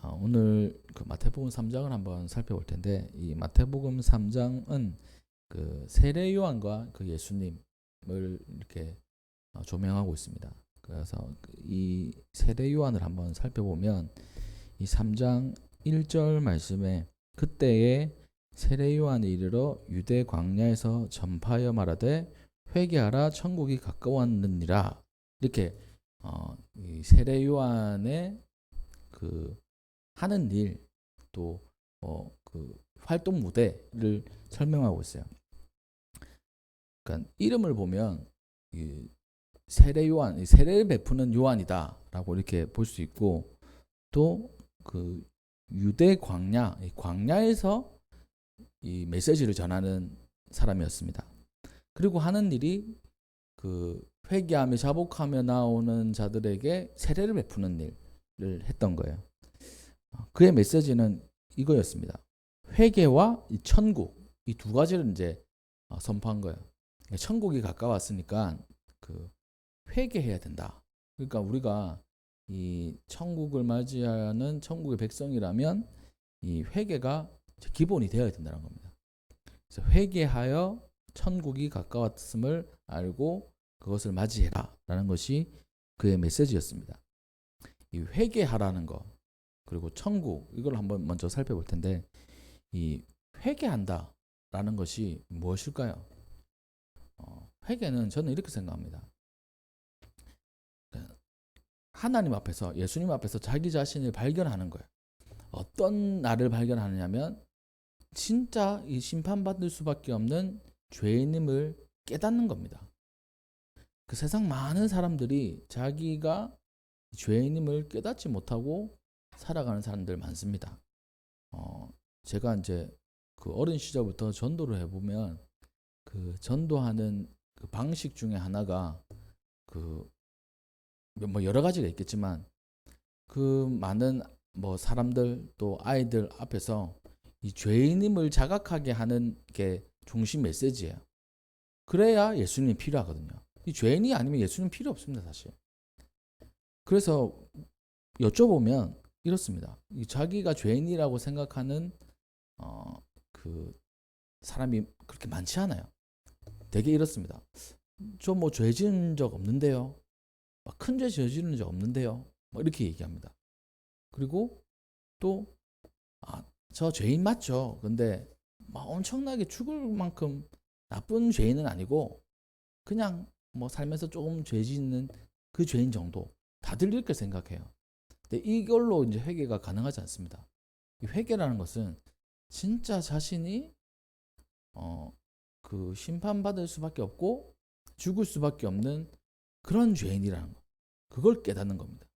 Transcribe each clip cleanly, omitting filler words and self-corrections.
오늘 그 마태복음 3장을 한번 살펴볼 텐데, 이 마태복음 3장은 그 세례 요한과 그 예수님을 이렇게 조명하고 있습니다. 그래서 이 세례 요한을 한번 살펴보면 이 3장 1절 말씀에 그때에 세례 요한이 이르러 유대 광야에서 전파하여 말하되 회개하라 천국이 가까웠느니라, 이렇게 이 세례 요한의 그 하는 일, 또 그 활동 무대를 설명하고 있어요. 그러니까 이름을 보면 이 세례 요한, 세례를 베푸는 요한이다라고 이렇게 볼 수 있고, 또 그 유대 광야, 이 광야에서 이 메시지를 전하는 사람이었습니다. 그리고 하는 일이 그 회개하며 자복하며 나오는 자들에게 세례를 베푸는 일을 했던 거예요. 그의 메시지는 이거였습니다. 회개와 이 천국, 이 두 가지를 이제 선포한 거예요. 천국이 가까웠으니까 그 회개해야 된다. 그러니까 우리가 이 천국을 맞이하는 천국의 백성이라면 이 회개가 기본이 되어야 된다는 겁니다. 그래서 회개하여 천국이 가까웠음을 알고 그것을 맞이해라라는 것이 그의 메시지였습니다. 이 회개하라는 거, 그리고 천국, 이걸 한번 먼저 살펴볼 텐데, 이 회개한다라는 것이 무엇일까요? 회개는 저는 이렇게 생각합니다. 하나님 앞에서, 예수님 앞에서 자기 자신을 발견하는 거예요. 어떤 나를 발견하느냐면 진짜 이 심판받을 수밖에 없는 죄인임을 깨닫는 겁니다. 그 세상 많은 사람들이 자기가 죄인임을 깨닫지 못하고 살아가는 사람들 많습니다. 제가 이제 그 어린 시절부터 전도를 해보면 그 전도하는 그 방식 중에 하나가 그 뭐 여러 가지가 있겠지만 그 많은 뭐 사람들 또 아이들 앞에서 이 죄인임을 자각하게 하는 게 중심 메시지예요. 그래야 예수님이 필요하거든요. 이 죄인이 아니면 예수님 필요 없습니다, 사실. 그래서 여쭤보면 이렇습니다. 자기가 죄인이라고 생각하는 그 사람이 그렇게 많지 않아요. 되게 이렇습니다. 저 뭐 죄 지은 적 없는데요. 큰 죄 저지른 적 없는데요. 이렇게 얘기합니다. 그리고 또 저 죄인 맞죠. 근데 엄청나게 죽을 만큼 나쁜 죄인은 아니고 그냥 뭐 살면서 조금 죄 짓는 그 죄인 정도. 다들 이렇게 생각해요. 근데 이걸로 이제 회개가 가능하지 않습니다. 이 회개라는 것은 진짜 자신이 그 심판받을 수밖에 없고 죽을 수밖에 없는 그런 죄인이라는 거. 그걸 깨닫는 겁니다.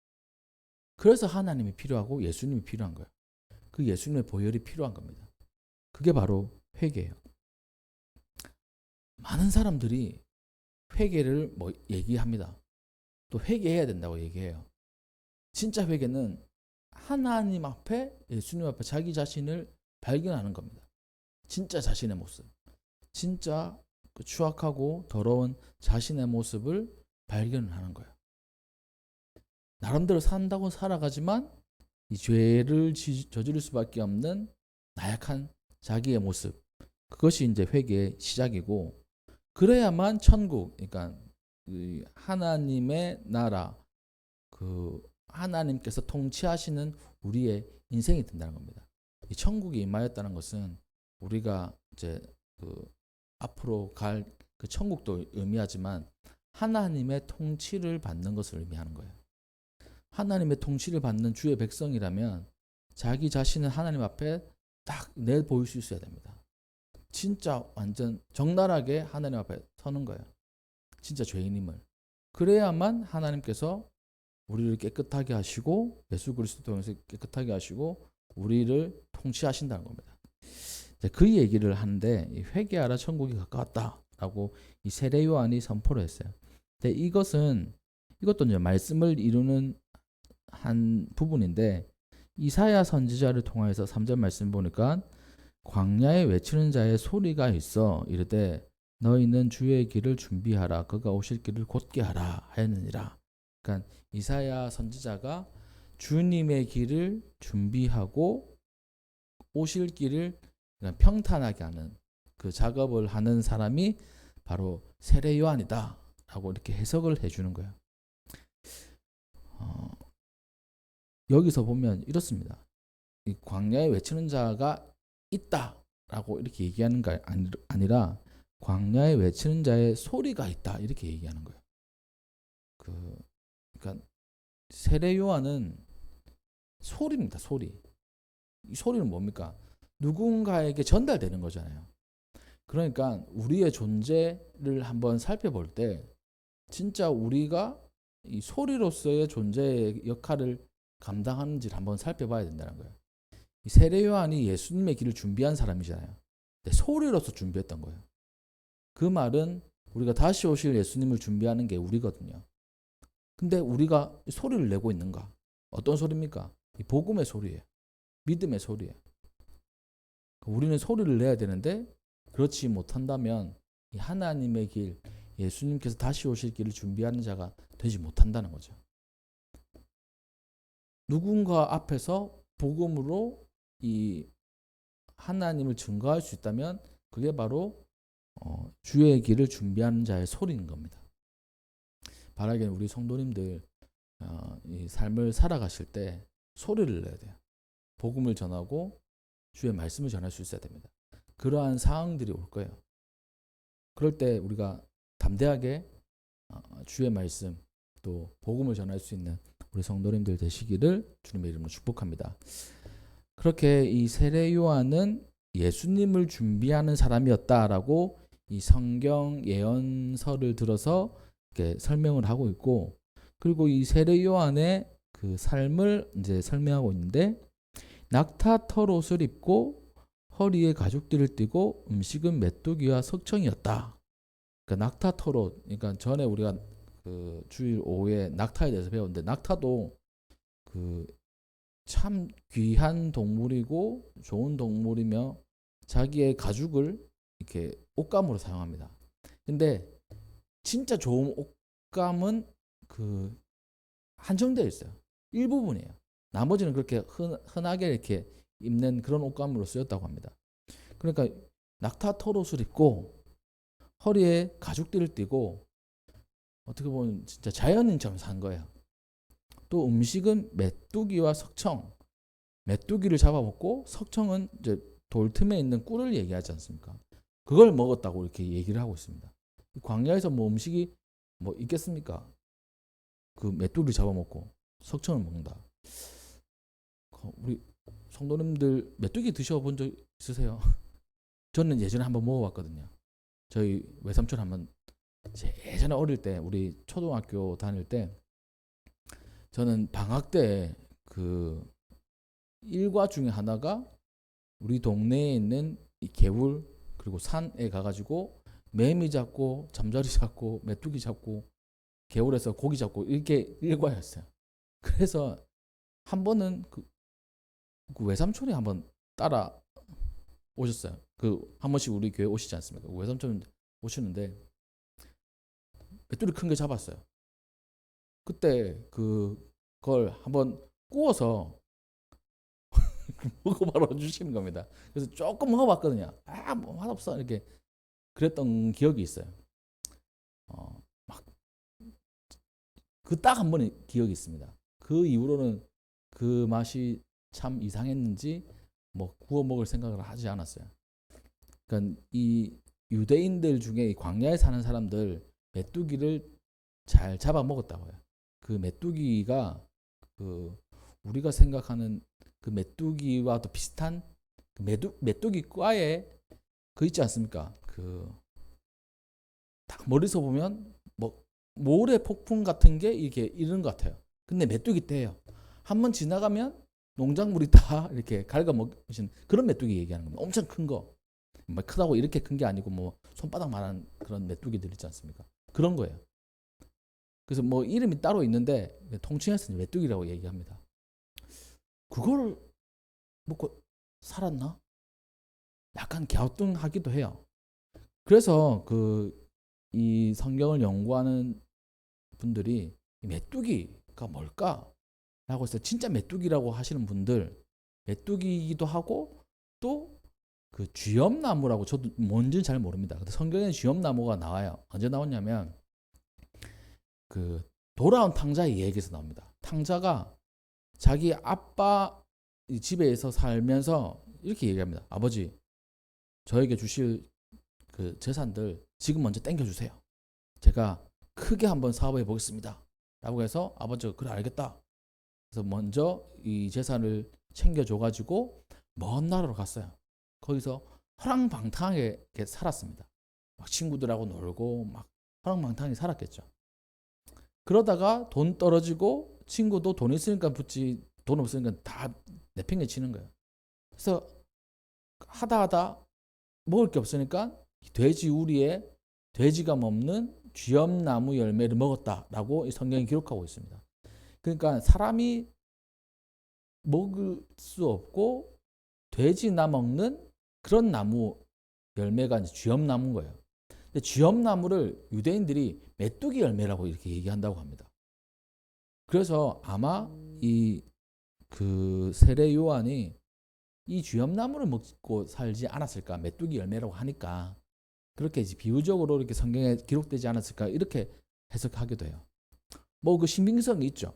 그래서 하나님이 필요하고 예수님이 필요한 거예요. 그 예수님의 보혈이 필요한 겁니다. 그게 바로 회개예요. 많은 사람들이 회개를 뭐 얘기합니다. 또 회개해야 된다고 얘기해요. 진짜 회개는 하나님 앞에, 예수님 앞에 자기 자신을 발견하는 겁니다. 진짜 자신의 모습, 진짜 그 추악하고 더러운 자신의 모습을 발견하는 거예요. 나름대로 산다고 살아가지만 이 죄를 저지를 수밖에 없는 나약한 자기의 모습, 그것이 이제 회개의 시작이고, 그래야만 천국, 그러니까 하나님의 나라, 그 하나님께서 통치하시는 우리의 인생이 된다는 겁니다. 이 천국이 임하였다는 것은 우리가 이제 그 앞으로 갈 그 천국도 의미하지만 하나님의 통치를 받는 것을 의미하는 거예요. 하나님의 통치를 받는 주의 백성이라면 자기 자신을 하나님 앞에 딱 내보일 수 있어야 됩니다. 진짜 완전 적나라하게 하나님 앞에 서는 거예요. 진짜 죄인임을. 그래야만 하나님께서 우리를 깨끗하게 하시고 예수 그리스도 통해서 깨끗하게 하시고 우리를 통치하신다는 겁니다. 그 얘기를 하는데, 회개하라 천국이 가까웠다라고 이 세례 요한이 선포를 했어요. 근데 이것도 이제 말씀을 이루는 한 부분인데, 이사야 선지자를 통해서 3절 말씀 보니까 광야에 외치는 자의 소리가 있어 이르되 너희는 주의 길을 준비하라 그가 오실 길을 곧게 하라 하였느니라. 그러니까 이사야 선지자가 주님의 길을 준비하고 오실 길을 그냥 평탄하게 하는 그 작업을 하는 사람이 바로 세례 요한이다 라고 이렇게 해석을 해주는 거예요. 여기서 보면 이렇습니다. 이 광야에 외치는 자가 있다라고 이렇게 얘기하는 게 아니라 광야에 외치는 자의 소리가 있다 이렇게 얘기하는 거예요. 그러니까 세례 요한은 소리입니다. 소리. 이 소리는 뭡니까? 누군가에게 전달되는 거잖아요. 그러니까 우리의 존재를 한번 살펴볼 때 진짜 우리가 이 소리로서의 존재의 역할을 감당하는지를 한번 살펴봐야 된다는 거예요. 이 세례 요한이 예수님의 길을 준비한 사람이잖아요. 근데 소리로서 준비했던 거예요. 그 말은 우리가 다시 오실 예수님을 준비하는 게 우리거든요. 근데 우리가 소리를 내고 있는가? 어떤 소리입니까? 이 복음의 소리예요. 믿음의 소리예요. 우리는 소리를 내야 되는데 그렇지 못한다면 이 하나님의 길, 예수님께서 다시 오실 길을 준비하는 자가 되지 못한다는 거죠. 누군가 앞에서 복음으로 이 하나님을 증거할 수 있다면 그게 바로 주의 길을 준비하는 자의 소리인 겁니다. 바라기는 우리 성도님들 이 삶을 살아가실 때 소리를 내야 돼요. 복음을 전하고 주의 말씀을 전할 수 있어야 됩니다. 그러한 상황들이 올 거예요. 그럴 때 우리가 담대하게 주의 말씀 또 복음을 전할 수 있는 우리 성도님들 되시기를 주님의 이름으로 축복합니다. 그렇게 이 세례 요한은 예수님을 준비하는 사람이었다라고 이 성경 예언서를 들어서 이렇게 설명을 하고 있고, 그리고 이 세례 요한의 그 삶을 이제 설명하고 있는데, 낙타 털옷을 입고 허리에 가죽띠를 띠고 음식은 메뚜기와 석청이었다. 그러니까 낙타 털옷, 그러니까 전에 우리가 그 주일 오후에 낙타에 대해서 배웠는데, 낙타도 그 참 귀한 동물이고 좋은 동물이며 자기의 가죽을 이렇게 옷감으로 사용합니다. 근데 진짜 좋은 옷감은 그 한정되어 있어요. 일부분이에요. 나머지는 그렇게 흔하게 이렇게 입는 그런 옷감으로 쓰였다고 합니다. 그러니까 낙타 털옷을 입고 허리에 가죽띠를 띠고 어떻게 보면 진짜 자연인처럼 산 거예요. 또 음식은 메뚜기와 석청, 메뚜기를 잡아먹고 석청은 이제 돌 틈에 있는 꿀을 얘기하지 않습니까? 그걸 먹었다고 이렇게 얘기를 하고 있습니다. 광야에서 뭐 음식이 뭐 있겠습니까? 그 메뚜기를 잡아먹고 석청을 먹는다. 우리 성도님들 메뚜기 드셔본 적 있으세요? 저는 예전에 한번 먹어봤거든요. 저희 외삼촌 한번 예전에 어릴 때 우리 초등학교 다닐 때 저는 방학 때 그 일과 중에 하나가 우리 동네에 있는 이 개울 그리고 산에 가가지고 매미 잡고 잠자리 잡고 메뚜기 잡고 개울에서 고기 잡고 이렇게 일과였어요. 그래서 한 번은 그 외삼촌이 한번 따라 오셨어요. 그 한 번씩 우리 교회 오시지 않습니까? 외삼촌 오시는데 메뚜기 큰 게 잡았어요. 그때 그걸 한번 구워서 먹어봐라 주시는 겁니다. 그래서 조금 먹어봤거든요. 뭐 맛없어 이렇게 그랬던 기억이 있어요. 막 그 딱 한 번의 기억이 있습니다. 그 이후로는 그 맛이 참 이상했는지 뭐 구워 먹을 생각을 하지 않았어요. 그러니까 이 유대인들 중에 이 광야에 사는 사람들 메뚜기를 잘 잡아 먹었다고요. 그 메뚜기가 그 우리가 생각하는 그 메뚜기와도 비슷한 그 메뚜기과에 그 있지 않습니까? 그 딱 멀리서 보면 뭐 모래 폭풍 같은 게 이렇게 이런 것 같아요. 근데 메뚜기 떼예요. 한번 지나가면 농작물이 다 이렇게 갉아먹으신 그런 메뚜기 얘기하는 겁니다. 엄청 큰 거. 뭐 크다고 이렇게 큰 게 아니고 뭐 손바닥만한 그런 메뚜기들 있지 않습니까? 그런 거예요. 그래서 뭐 이름이 따로 있는데 통칭해서 메뚜기라고 얘기합니다. 그걸 먹고 살았나? 약간 갸우뚱하기도 해요. 그래서 이 성경을 연구하는 분들이 이 메뚜기가 뭘까? 라고 해서 진짜 메뚜기라고 하시는 분들, 메뚜기이기도 하고 또 그 쥐엄나무라고, 저도 뭔지는 잘 모릅니다. 근데 성경에 쥐엄나무가 나와요. 언제 나오냐면 그 돌아온 탕자의 이야기에서 나옵니다. 탕자가 자기 아빠 집에서 살면서 이렇게 얘기합니다. 아버지, 저에게 주실 그 재산들 지금 먼저 땡겨주세요. 제가 크게 한번 사업해 보겠습니다. 라고 해서 아버지가 그래 알겠다. 그래서 먼저 이 재산을 챙겨줘가지고 먼 나라로 갔어요. 거기서 허랑방탕하게 살았습니다. 막 친구들하고 놀고 막 허랑방탕하게 살았겠죠. 그러다가 돈 떨어지고 친구도 돈 있으니까 붙지 돈 없으니까 다 내팽개치는 거예요. 그래서 하다 먹을 게 없으니까 돼지 우리에 돼지가 먹는 쥐엄나무 열매를 먹었다라고 이 성경이 기록하고 있습니다. 그러니까 사람이 먹을 수 없고 돼지나 먹는 그런 나무 열매가 이제 쥐엄나무인 거예요. 근데 쥐엄나무를 유대인들이 메뚜기 열매라고 이렇게 얘기한다고 합니다. 그래서 아마 이 그 세례 요한이 이 쥐엄나무를 먹고 살지 않았을까, 메뚜기 열매라고 하니까 그렇게 이제 비유적으로 이렇게 성경에 기록되지 않았을까, 이렇게 해석하게 돼요. 뭐 그 신빙성이 있죠.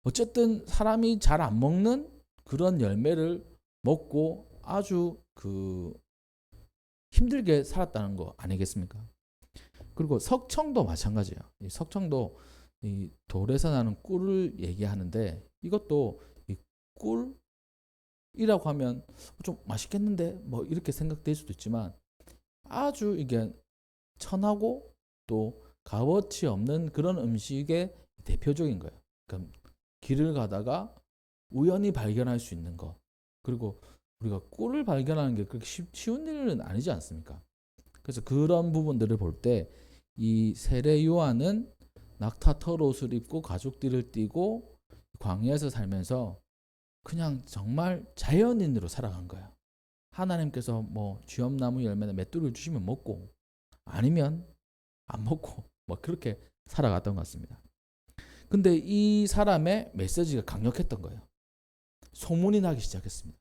어쨌든 사람이 잘 안 먹는 그런 열매를 먹고 아주 그 힘들게 살았다는 거 아니겠습니까? 그리고 석청도 마찬가지예요. 이 석청도 이 돌에서 나는 꿀을 얘기하는데, 이것도 이 꿀이라고 하면 좀 맛있겠는데 뭐 이렇게 생각될 수도 있지만, 아주 이게 천하고 또 값어치 없는 그런 음식의 대표적인 거예요. 그러니까 길을 가다가 우연히 발견할 수 있는 거, 그리고 우리가 꿀을 발견하는 게 그렇게 쉬운 일은 아니지 않습니까? 그래서 그런 부분들을 볼 때 이 세례 요한은 낙타 털옷을 입고 가죽띠를 띠고 광야에서 살면서 그냥 정말 자연인으로 살아간 거예요. 하나님께서 뭐 쥐엄나무 열매나 맷돌을 주시면 먹고 아니면 안 먹고 뭐 그렇게 살아갔던 것 같습니다. 근데 이 사람의 메시지가 강력했던 거예요. 소문이 나기 시작했습니다.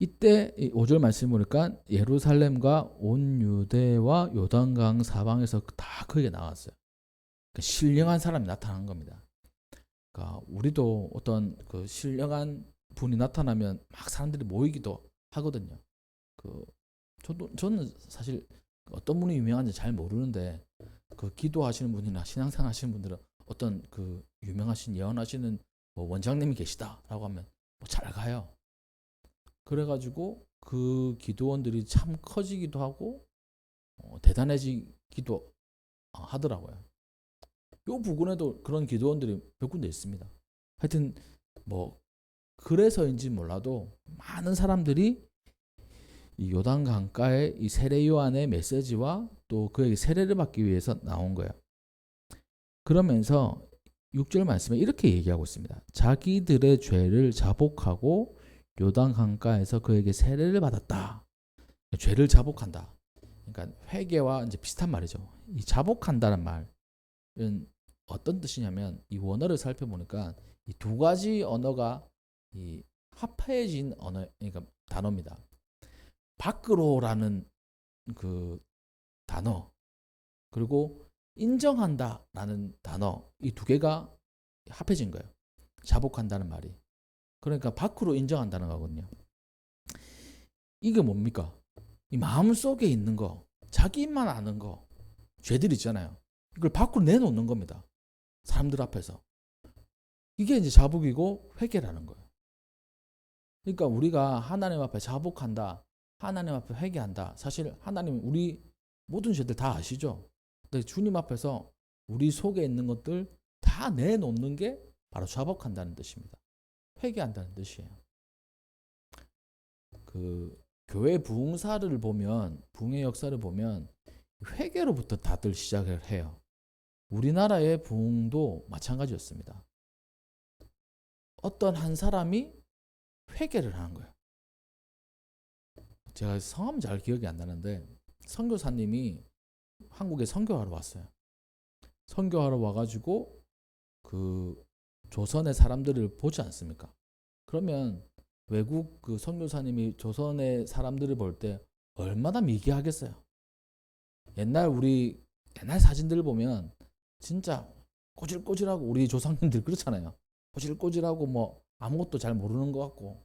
이때 5절 말씀 보니까 예루살렘과 온 유대와 요단강 사방에서 다 그에게 나왔어요. 그러니까 신령한 사람이 나타난 겁니다. 그러니까 우리도 어떤 그 신령한 분이 나타나면 막 사람들이 모이기도 하거든요. 저는 사실 어떤 분이 유명한지 잘 모르는데, 그 기도하시는 분이나 신앙생활 하시는 분들은 어떤 그 유명하신 예언하시는 뭐 원장님이 계시다라고 하면 뭐 잘 가요. 그래가지고 그 기도원들이 참 커지기도 하고 대단해지기도 하더라고요. 요 부근에도 그런 기도원들이 몇 군데 있습니다. 하여튼 뭐 그래서인지 몰라도 많은 사람들이 이 요단 강가의 이 세례 요한의 메시지와 또 그에게 세례를 받기 위해서 나온 거예요. 그러면서 6절 말씀에 이렇게 얘기하고 있습니다. 자기들의 죄를 자복하고 요단 강가에서 그에게 세례를 받았다. 죄를 자복한다. 그러니까 회개와 이제 비슷한 말이죠. 이 자복한다는 말은 어떤 뜻이냐면, 이 원어를 살펴보니까 이 두 가지 언어가 이 합해진 언어, 그러니까 단어입니다. 밖으로라는 그 단어, 그리고 인정한다라는 단어, 이 두 개가 합해진 거예요. 자복한다는 말이. 그러니까 밖으로 인정한다는 거거든요. 이게 뭡니까? 이 마음속에 있는 거, 자기만 아는 거, 죄들 있잖아요. 이걸 밖으로 내놓는 겁니다. 사람들 앞에서. 이게 이제 자복이고 회개라는 거예요. 그러니까 우리가 하나님 앞에 자복한다, 하나님 앞에 회개한다. 사실 하나님 우리 모든 죄들 다 아시죠? 근데 주님 앞에서 우리 속에 있는 것들 다 내놓는 게 바로 자복한다는 뜻입니다. 회개한다는 뜻이에요. 그 교회 부흥사를 보면, 부흥의 역사를 보면 회개로부터 다들 시작을 해요. 우리나라의 부흥도 마찬가지였습니다. 어떤 한 사람이 회개를 하는 거예요. 제가 성함 잘 기억이 안 나는데 선교사님이 한국에 선교하러 왔어요. 선교하러 와가지고 그 조선의 사람들을 보지 않습니까? 그러면 외국 그 선교사님이 조선의 사람들을 볼 때 얼마나 미개하겠어요. 옛날 사진들을 보면 진짜 꼬질꼬질하고, 우리 조상님들 그렇잖아요. 꼬질꼬질하고 뭐 아무것도 잘 모르는 것 같고,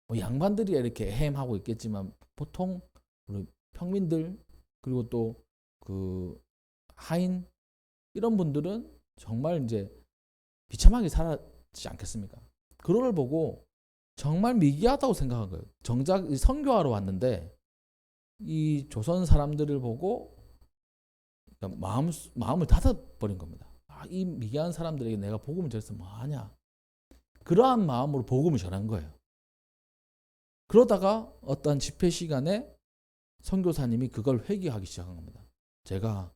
뭐 양반들이 이렇게 헤엄하고 있겠지만 보통 우리 평민들, 그리고 또 그 하인, 이런 분들은 정말 이제 비참하게 살았지 않겠습니까? 그런 걸 보고 정말 미개하다고 생각한 거예요. 정작 선교하러 왔는데 이 조선 사람들을 보고 마음을 닫아버린 겁니다. 이 미개한 사람들에게 내가 복음을 전해서 뭐하냐. 그러한 마음으로 복음을 전한 거예요. 그러다가 어떤 집회 시간에 선교사님이 그걸 회개하기 시작한 겁니다. 제가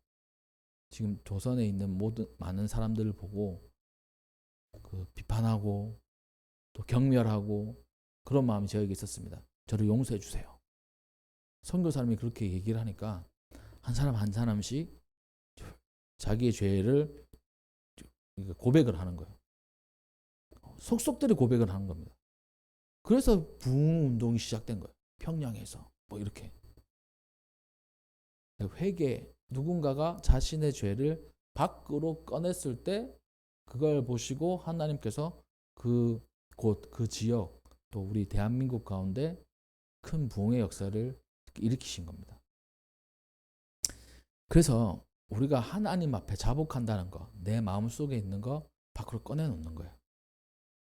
지금 조선에 있는 많은 사람들을 보고 그 비판하고 또 경멸하고 그런 마음이 저에게 있었습니다. 저를 용서해 주세요. 선교사님이 그렇게 얘기를 하니까 한 사람 한 사람씩 자기의 죄를 고백을 하는 거예요. 속속들이 고백을 하는 겁니다. 그래서 부흥 운동이 시작된 거예요. 평양에서 뭐 이렇게 회개, 누군가가 자신의 죄를 밖으로 꺼냈을 때 그걸 보시고 하나님께서 곳 그 지역, 또 우리 대한민국 가운데 큰 부흥의 역사를 일으키신 겁니다. 그래서 우리가 하나님 앞에 자복한다는 거, 내 마음속에 있는 거 밖으로 꺼내놓는 거예요.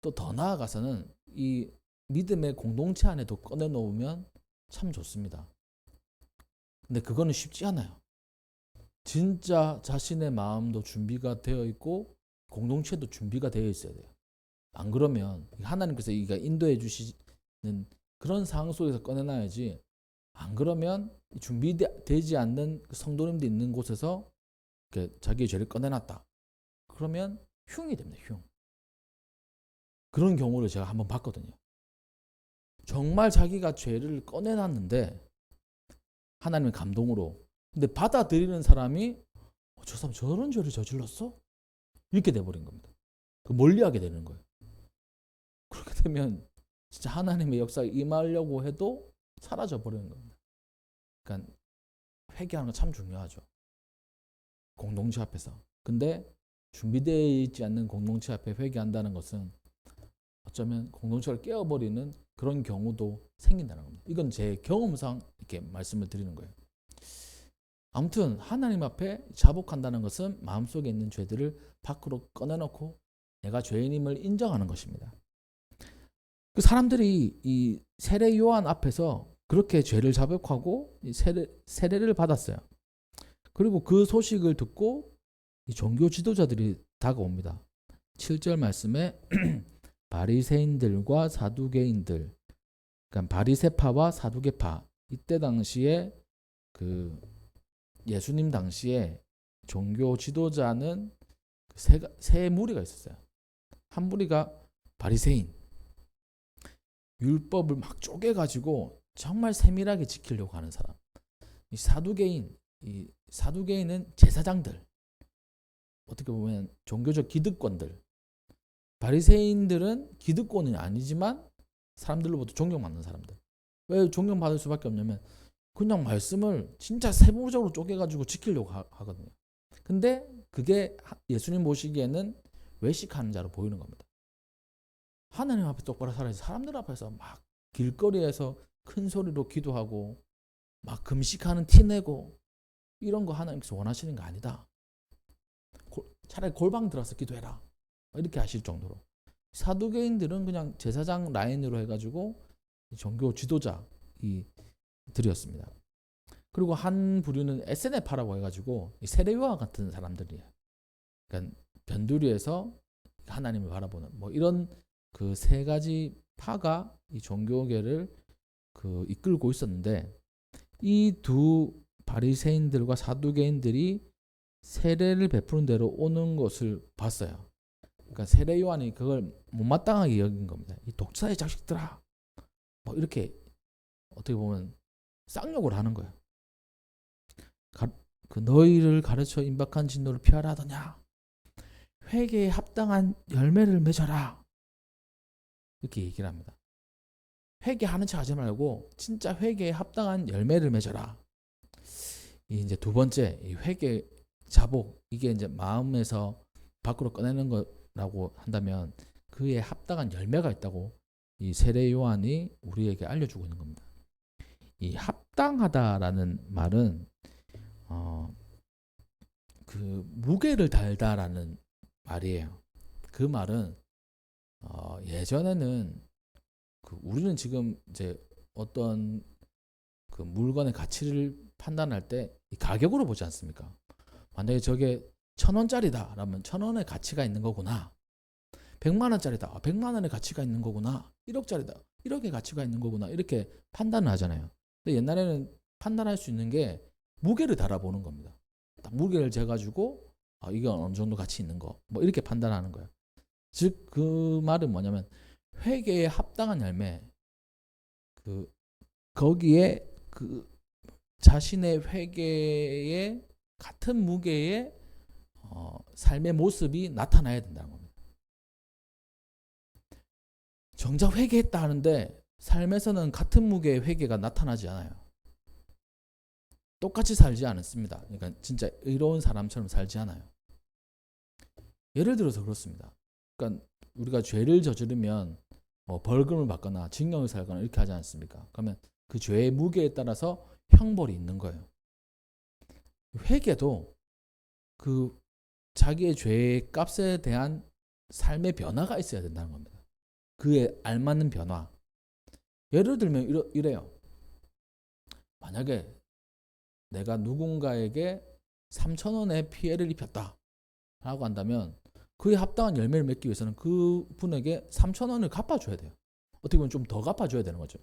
또 더 나아가서는 이 믿음의 공동체 안에도 꺼내놓으면 참 좋습니다. 근데 그거는 쉽지 않아요. 진짜 자신의 마음도 준비가 되어 있고 공동체도 준비가 되어 있어야 돼요. 안 그러면 하나님께서 인도해 주시는 그런 상황 속에서 꺼내놔야지, 안 그러면 준비되지 않는 성도님들 있는 곳에서 자기의 죄를 꺼내놨다. 그러면 흉이 됩니다. 흉. 그런 경우를 제가 한번 봤거든요. 정말 자기가 죄를 꺼내놨는데 하나님의 감동으로, 근데 받아들이는 사람이 저 사람 저런 죄를 저질렀어? 이렇게 돼버린 겁니다. 멀리하게 되는 거예요. 그렇게 되면 진짜 하나님의 역사에 임하려고 해도 사라져 버리는 겁니다. 그러니까 회개하는 건 참 중요하죠. 공동체 앞에서. 근데 준비되어 있지 않는 공동체 앞에 회개한다는 것은 어쩌면 공동체를 깨어버리는 그런 경우도 생긴다는 겁니다. 이건 제 경험상 이렇게 말씀을 드리는 거예요. 아무튼 하나님 앞에 자복한다는 것은 마음속에 있는 죄들을 밖으로 꺼내놓고 내가 죄인임을 인정하는 것입니다. 그 사람들이 이 세례 요한 앞에서 그렇게 죄를 자복하고 세례를 받았어요. 그리고 그 소식을 듣고 이 종교 지도자들이 다가옵니다. 7절 말씀에 바리새인들과 사두개인들, 그러니까 바리새파와 사두개파, 이때 당시에 그 예수님 당시에 종교 지도자는 세 무리가 있었어요. 한 무리가 바리새인, 율법을 막 쪼개가지고 정말 세밀하게 지키려고 하는 사람. 이 사두개인은 제사장들, 어떻게 보면 종교적 기득권들. 바리새인들은 기득권은 아니지만 사람들로부터 존경받는 사람들. 왜 존경받을 수밖에 없냐면 그냥 말씀을 진짜 세부적으로 쪼개가지고 지키려고 하거든요. 근데 그게 예수님 보시기에는 외식하는 자로 보이는 겁니다. 하나님 앞에 똑바로 살아야지 사람들 앞에서 막 길거리에서 큰 소리로 기도하고 막 금식하는 티 내고 이런 거 하나님께서 원하시는 거 아니다. 차라리 골방 들어서 기도해라. 이렇게 하실 정도로. 사두개인들은 그냥 제사장 라인으로 해가지고 종교 지도자 들이었습니다. 그리고 한 부류는 에세네파라고 해가지고 세례요한 같은 사람들이에요. 그러니까 변두리에서 하나님을 바라보는 뭐 이런 그 세 가지 파가 이 종교계를 이끌고 있었는데, 이 두 바리새인들과 사두개인들이 세례를 베푸는 대로 오는 것을 봤어요. 그러니까 세례 요한이 그걸 못마땅하게 여긴 겁니다. 이 독사의 자식들아, 뭐 이렇게 어떻게 보면 쌍욕을 하는 거예요. 그 너희를 가르쳐 임박한 진노를 피하라 하더냐. 회개에 합당한 열매를 맺어라. 이렇게 얘기를 합니다. 회개하는 척 하지 말고 진짜 회개에 합당한 열매를 맺어라. 이제 두 번째, 이 회개 자복, 이게 이제 마음에서 밖으로 꺼내는 거라고 한다면 그에 합당한 열매가 있다고 이 세례 요한이 우리에게 알려주고 있는 겁니다. 이 합당하다라는 말은 그 무게를 달다라는 말이에요. 그 말은 예전에는 우리는 지금 이제 어떤 그 물건의 가치를 판단할 때 이 가격으로 보지 않습니까? 만약에 저게 1,000원짜리다 라면 1,000원의 가치가 있는 거구나. 100만 원짜리다. 100만 원의 가치가 있는 거구나. 1억짜리다. 1억의 가치가 있는 거구나. 이렇게 판단을 하잖아요. 근데 옛날에는 판단할 수 있는 게 무게를 달아보는 겁니다. 딱 무게를 재가지고 이게 어느 정도 가치 있는 거. 뭐 이렇게 판단하는 거예요. 즉 그 말은 뭐냐면 회개에 합당한 열매. 거기에 자신의 회개에 같은 무게의 삶의 모습이 나타나야 된다는 겁니다. 정작 회개했다 하는데 삶에서는 같은 무게의 회개가 나타나지 않아요. 똑같이 살지 않습니다. 그러니까 진짜 의로운 사람처럼 살지 않아요. 예를 들어서 그렇습니다. 그러니까 우리가 죄를 저지르면 벌금을 받거나 징역을 살거나 이렇게 하지 않습니까? 그러면 그 죄의 무게에 따라서 형벌이 있는 거예요. 회개도 그 자기의 죄의 값에 대한 삶의 변화가 있어야 된다는 겁니다. 그에 알맞는 변화. 예를 들면 이래요. 만약에 내가 누군가에게 3,000원의 피해를 입혔다 라고 한다면 그에 합당한 열매를 맺기 위해서는 그 분에게 3,000원을 갚아줘야 돼요. 어떻게 보면 좀 더 갚아줘야 되는 거죠.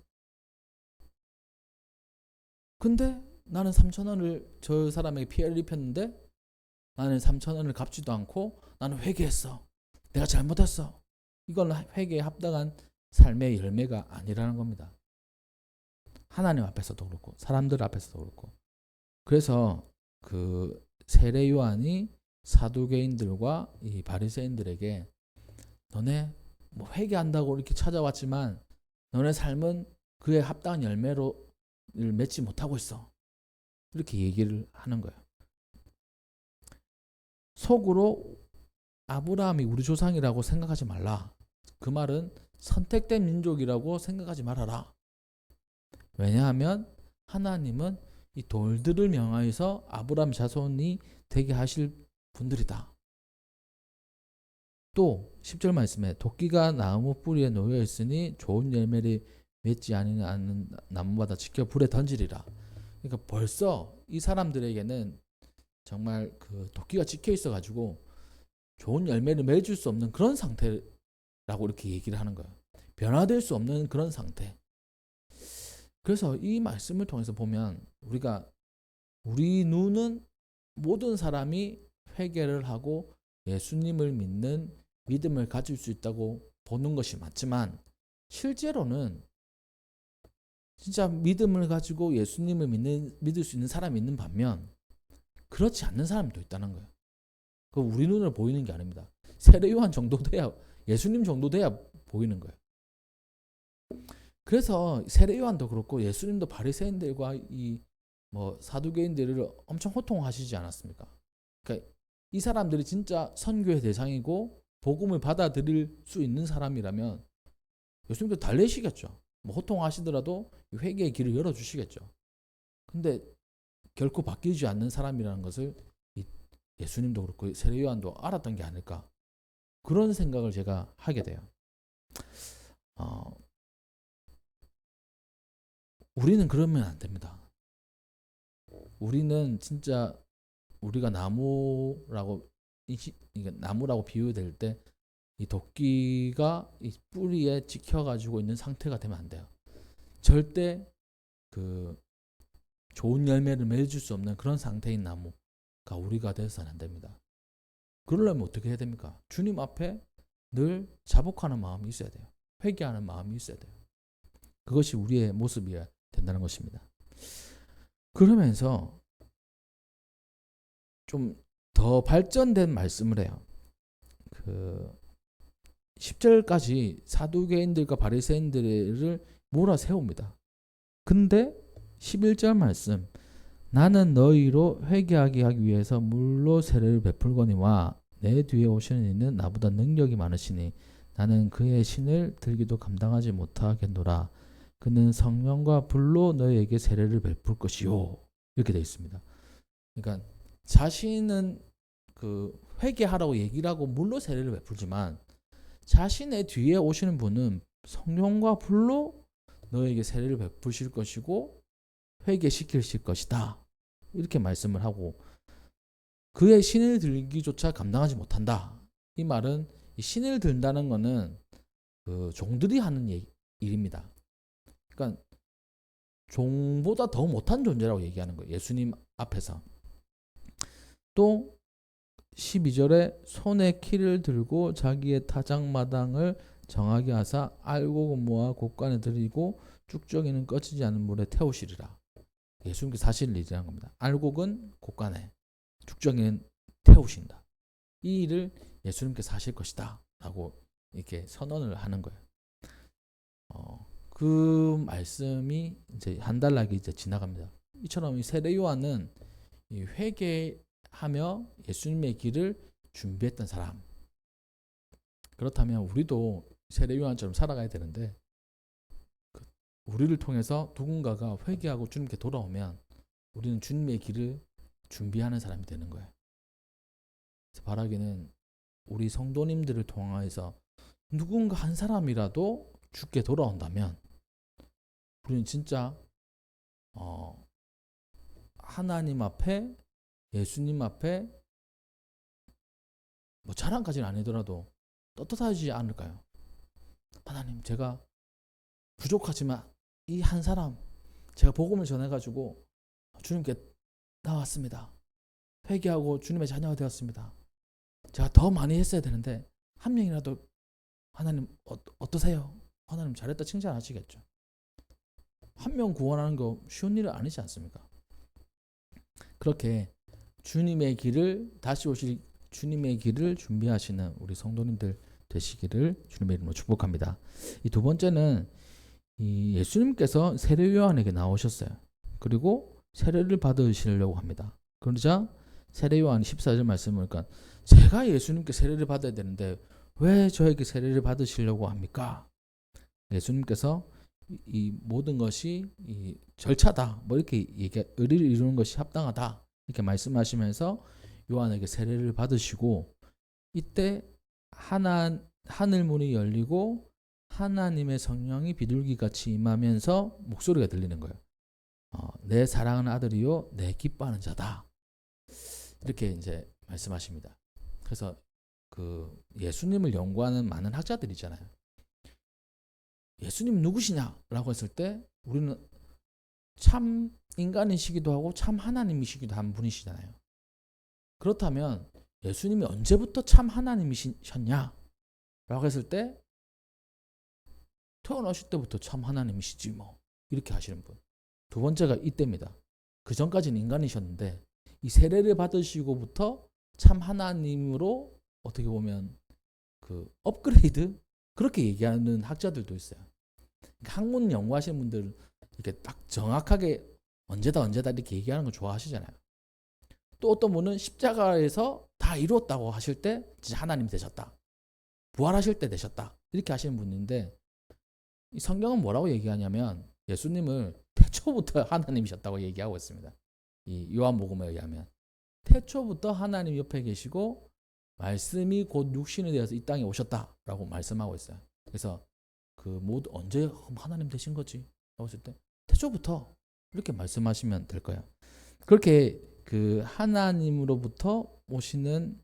근데 나는 3,000원을 저 사람에게 피해를 입혔는데 나는 3,000원을 갚지도 않고 나는 회개했어. 내가 잘못했어. 이건 회개에 합당한 삶의 열매가 아니라는 겁니다. 하나님 앞에서도 그렇고 사람들 앞에서도 그렇고. 그래서 그 세례 요한이 사두개인들과 이 바리새인들에게 너네 뭐 회개한다고 이렇게 찾아왔지만 너네 삶은 그에 합당한 열매를 맺지 못하고 있어. 이렇게 얘기를 하는 거예요. 속으로 아브라함이 우리 조상이라고 생각하지 말라. 그 말은 선택된 민족이라고 생각하지 말아라. 왜냐하면 하나님은 이 돌들을 명하여서 아브라함 자손이 되게 하실 분들이다. 또 10절 말씀에 도끼가 나무 뿌리에 놓여 있으니 좋은 열매를 맺지 않는 나무마다 지켜 불에 던지리라. 그러니까 벌써 이 사람들에게는 정말 그 도끼가 찍혀 있어 가지고 좋은 열매를 맺을 수 없는 그런 상태라고 이렇게 얘기를 하는 거예요. 변화될 수 없는 그런 상태. 그래서 이 말씀을 통해서 보면 우리 눈은 모든 사람이 회개를 하고 예수님을 믿는 믿음을 가질 수 있다고 보는 것이 맞지만 실제로는 진짜 믿음을 가지고 예수님을 믿을 수 있는 사람이 있는 반면 그렇지 않는 사람도 있다는 거예요. 그 우리 눈으로 보이는 게 아닙니다. 세례 요한 정도 돼야 예수님 정도 돼야 보이는 거예요. 그래서 세례 요한도 그렇고 예수님도 바리새인들과 이 사두개인들을 엄청 호통하시지 않았습니까? 그러니까 이 사람들이 진짜 선교의 대상이고 복음을 받아들일 수 있는 사람이라면 예수님도 달래시겠죠. 호통하시더라도 회개의 길을 열어주시겠죠. 근데 결코 바뀌지 않는 사람이라는 것을 예수님도 그렇고 세례 요한도 알았던 게 아닐까. 그런 생각을 제가 하게 돼요. 우리는 그러면 안 됩니다. 우리는 진짜 우리가 나무라고 비유될 때 이 도끼가 이 뿌리에 찍혀가지고 있는 상태가 되면 안 돼요. 절대 그 좋은 열매를 맺을 수 없는 그런 상태인 나무가 우리가 되어서는 안 됩니다. 그러려면 어떻게 해야 됩니까? 주님 앞에 늘 자복하는 마음이 있어야 돼요. 회개하는 마음이 있어야 돼요. 그것이 우리의 모습이어야 된다는 것입니다. 그러면서 좀 더 발전된 말씀을 해요. 그 10절까지 사두개인들과 바리새인들을 몰아세웁니다. 근데 11절 말씀, 나는 너희로 회개하게 하기 위해서 물로 세례를 베풀거니와 내 뒤에 오시는 이는 나보다 능력이 많으시니 나는 그의 신을 들기도 감당하지 못하겠노라. 그는 성령과 불로 너희에게 세례를 베풀 것이요. 이렇게 되어 있습니다. 그러니까 자신은 그 회개하라고 얘기를 하고 물로 세례를 베풀지만 자신의 뒤에 오시는 분은 성령과 불로 너에게 세례를 베푸실 것이고 회개시키실 것이다. 이렇게 말씀을 하고 그의 신을 들기조차 감당하지 못한다. 이 말은 이 신을 든다는 것은 그 종들이 하는 일입니다. 그러니까 종보다 더 못한 존재라고 얘기하는 거예요. 예수님 앞에서. 또 12절에 손에 키를 들고 자기의 타작마당을 정하게 하사 알곡은 모아 곳간에 들이고 쭉정이는 꺼지지 않는 물에 태우시리라. 예수님께서 하실 일이라는 겁니다. 알곡은 곳간에, 쭉정이는 태우신다. 이 일을 예수님께서 하실 것이다 라고 이렇게 선언을 하는 거예요. 그 말씀이 이제 한 달락이 이제 지나갑니다. 이처럼 이 세례 요한은 이 회개하며 예수님의 길을 준비했던 사람. 그렇다면 우리도 세례 요한처럼 살아가야 되는데 우리를 통해서 누군가가 회개하고 주님께 돌아오면 우리는 주님의 길을 준비하는 사람이 되는 거예요. 그래서 바라기는 우리 성도님들을 통해서 누군가 한 사람이라도 주께 돌아온다면 우리는 진짜 하나님 앞에 예수님 앞에 뭐 자랑까지는 아니더라도 떳떳하지 않을까요? 하나님, 제가 부족하지만 이 한 사람 제가 복음을 전해가지고 주님께 나왔습니다. 회개하고 주님의 자녀가 되었습니다. 제가 더 많이 했어야 되는데 한 명이라도 하나님 어떠세요? 하나님 잘했다 칭찬하시겠죠. 한 명 구원하는 거 쉬운 일은 아니지 않습니까? 그렇게 주님의 길을 다시 오실 주님의 길을 준비하시는 우리 성도님들 되시기를 주님의 이름으로 축복합니다. 이 두 번째는 이 예수님께서 세례 요한에게 나오셨어요. 그리고 세례를 받으시려고 합니다. 그러자 세례 요한 14절 말씀을 보니까 제가 예수님께 세례를 받아야 되는데 왜 저에게 세례를 받으시려고 합니까? 예수님께서 이 모든 것이 이 절차다. 뭐 이렇게 의리를 이루는 것이 합당하다. 이렇게 말씀하시면서 요한에게 세례를 받으시고 이때 하늘 문이 열리고 하나님의 성령이 비둘기같이 임하면서 목소리가 들리는 거예요. 내 사랑하는 아들이요 내 기뻐하는 자다. 이렇게 이제 말씀하십니다. 그래서 그 예수님을 연구하는 많은 학자들이 있잖아요. 예수님 누구시냐라고 했을 때 우리는 참 인간이시기도 하고 참 하나님이시기도 한 분이시잖아요. 그렇다면 예수님이 언제부터 참 하나님이셨냐? 라고 했을 때 태어나실 때부터 참 하나님이시지 뭐 이렇게 하시는 분. 두 번째가 이때입니다. 그 전까지는 인간이셨는데 이 세례를 받으시고부터 참 하나님으로 어떻게 보면 그 업그레이드 그렇게 얘기하는 학자들도 있어요. 학문 연구하시는 분들 이렇게 딱 정확하게 언제다 이렇게 얘기하는 거 좋아하시잖아요. 또 어떤 분은 십자가에서 다 이루었다고 하실 때 진짜 하나님 되셨다. 부활하실 때 되셨다. 이렇게 하시는 분인데 이 성경은 뭐라고 얘기하냐면 예수님을 태초부터 하나님이셨다고 얘기하고 있습니다. 이 요한복음에 의하면 태초부터 하나님 옆에 계시고 말씀이 곧 육신이 되어서 이 땅에 오셨다라고 말씀하고 있어요. 그래서 그 모두 언제 하나님 되신 거지? 라고 했을 때 태초부터 이렇게 말씀하시면 될 거예요. 그렇게 그 하나님으로부터 오시는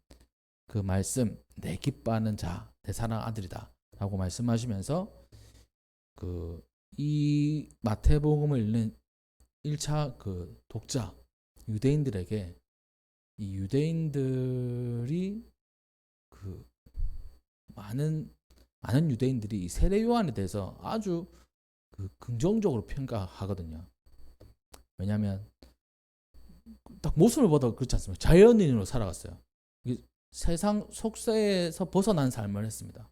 그 말씀, 내 기뻐하는 자, 내 사랑 아들이다 라고 말씀하시면서 그 이 마태복음을 읽는 1차 그 독자 유대인들에게 이 유대인들이 그 많은 유대인들이 이 세례 요한에 대해서 아주 그 긍정적으로 평가하거든요. 왜냐하면 딱 모습을 보다 그렇지 않습니까? 자연인으로 살아갔어요. 세상 속세에서 벗어난 삶을 했습니다.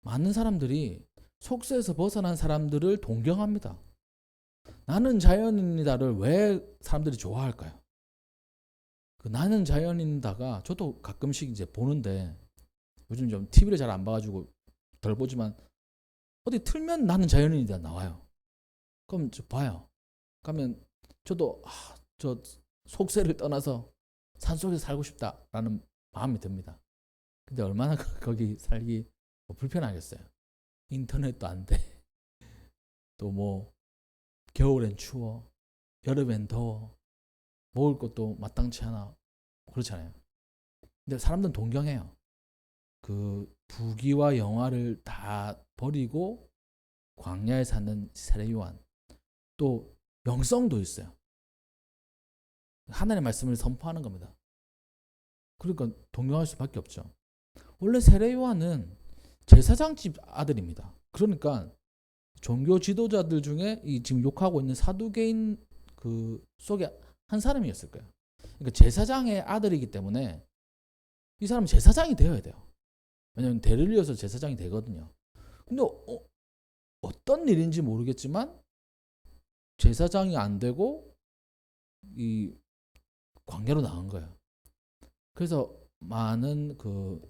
많은 사람들이 속세에서 벗어난 사람들을 동경합니다. 나는 자연인이다를 왜 사람들이 좋아할까요? 그 나는 자연인이다가 저도 가끔씩 이제 보는데 요즘 좀 TV를 잘 안 봐가지고 덜 보지만 어디 틀면 나는 자연인이다 나와요. 그럼 저 봐요. 그러면 저도 저 속세를 떠나서 산속에서 살고 싶다라는 마음이 듭니다. 근데 얼마나 거기 살기 불편하겠어요. 인터넷도 안 돼. 또 뭐 겨울엔 추워, 여름엔 더워, 먹을 것도 마땅치 않아. 그렇잖아요. 근데 사람들은 동경해요. 그 부귀와 영화를 다 버리고 광야에 사는 세례요한. 또 영성도 있어요. 하나님의 말씀을 선포하는 겁니다. 그러니까 동경할 수밖에 없죠. 원래 세례요한은 제사장 집 아들입니다. 그러니까 종교 지도자들 중에 이 지금 욕하고 있는 사두개인 그 속에 한 사람이었을 거예요. 그러니까 제사장의 아들이기 때문에 이 사람은 제사장이 되어야 돼요. 왜냐하면 대를 이어서 제사장이 되거든요. 근데 어떤 일인지 모르겠지만 제사장이 안 되고 이 광야로 나간 거예요. 그래서 많은 그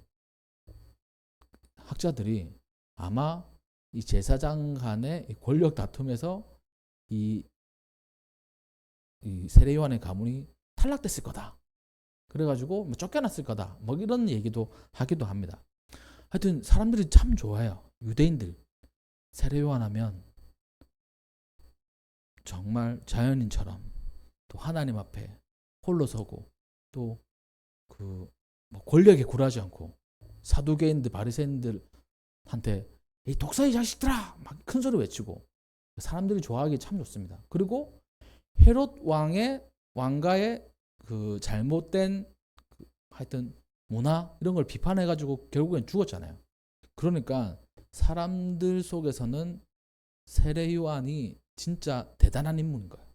학자들이 아마 이 제사장 간의 권력 다툼에서 이 세례 요한의 가문이 탈락됐을 거다. 그래가지고 뭐 쫓겨났을 거다. 뭐 이런 얘기도 하기도 합니다. 하여튼 사람들이 참 좋아해요. 유대인들 세례 요한 하면 정말 자연인처럼 또 하나님 앞에 홀로 서고 또 그 뭐 권력에 굴하지 않고 사두개인들 바리새인들한테 이 독사의 자식들아 막 큰 소리 외치고 사람들이 좋아하기 참 좋습니다. 그리고 헤롯 왕가의 그 잘못된 하여튼 문화 이런 걸 비판해 가지고 결국엔 죽었잖아요. 그러니까 사람들 속에서는 세례 요한이 진짜 대단한 인물인 거예요.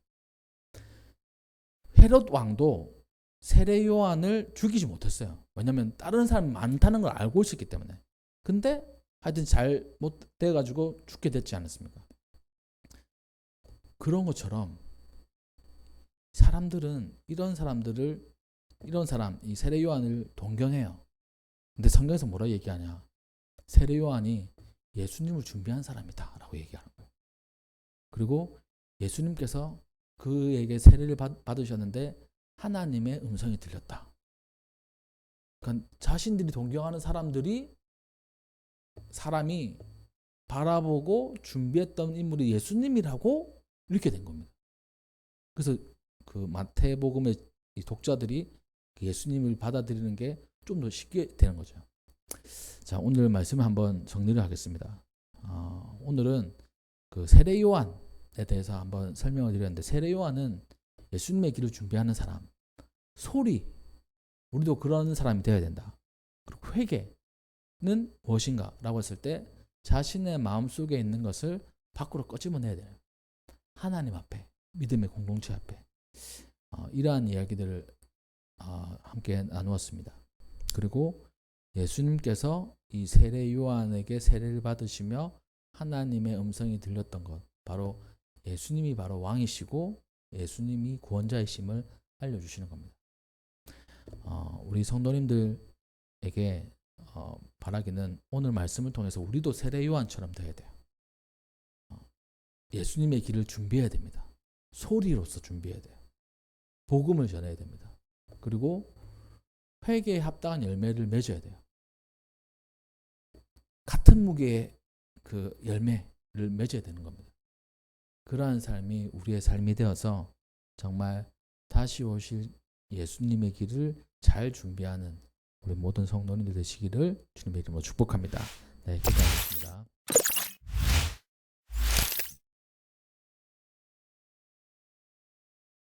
헤롯 왕도 세례 요한을 죽이지 못했어요. 왜냐하면 다른 사람이 많다는 걸 알고 있었기 때문에. 근데 하여튼 잘못돼 가지고 죽게 됐지 않았습니까? 그런 것처럼 사람들은 이런 사람 이 세례 요한을 동경해요. 근데 성경에서 뭐라 얘기하냐? 세례 요한이 예수님을 준비한 사람이다라고 얘기하는 거예요. 그리고 예수님께서 그에게 세례를 받으셨는데 하나님의 음성이 들렸다. 그러니까 자신들이 동경하는 사람이 바라보고 준비했던 인물이 예수님이라고 이렇게 된 겁니다. 그래서 그 마태복음의 독자들이 예수님을 받아들이는 게 좀 더 쉽게 되는 거죠. 자, 오늘 말씀을 한번 정리를 하겠습니다. 오늘은 그 세례 요한에 대해서 한번 설명을 드렸는데 세례 요한은 예수님의 길을 준비하는 사람, 소리, 우리도 그런 사람이 되어야 된다. 그리고 회개는 무엇인가라고 했을 때 자신의 마음속에 있는 것을 밖으로 꺼집어내야 돼요. 하나님 앞에, 믿음의 공동체 앞에 이러한 이야기들을 함께 나누었습니다. 그리고 예수님께서 이 세례 요한에게 세례를 받으시며 하나님의 음성이 들렸던 것, 바로 예수님이 바로 왕이시고 예수님이 구원자이심을 알려주시는 겁니다. 우리 성도님들에게 바라기는 오늘 말씀을 통해서 우리도 세례 요한처럼 되어야 돼요. 예수님의 길을 준비해야 됩니다. 소리로서 준비해야 돼요. 복음을 전해야 됩니다. 그리고 회개에 합당한 열매를 맺어야 돼요. 같은 무게의 그 열매를 맺어야 되는 겁니다. 그러한 삶이 우리의 삶이 되어서 정말 다시 오실 예수님의 길을 잘 준비하는 우리 모든 성도님들 되시기를 주님의 이름으로 축복합니다. 네, 기도하겠습니다.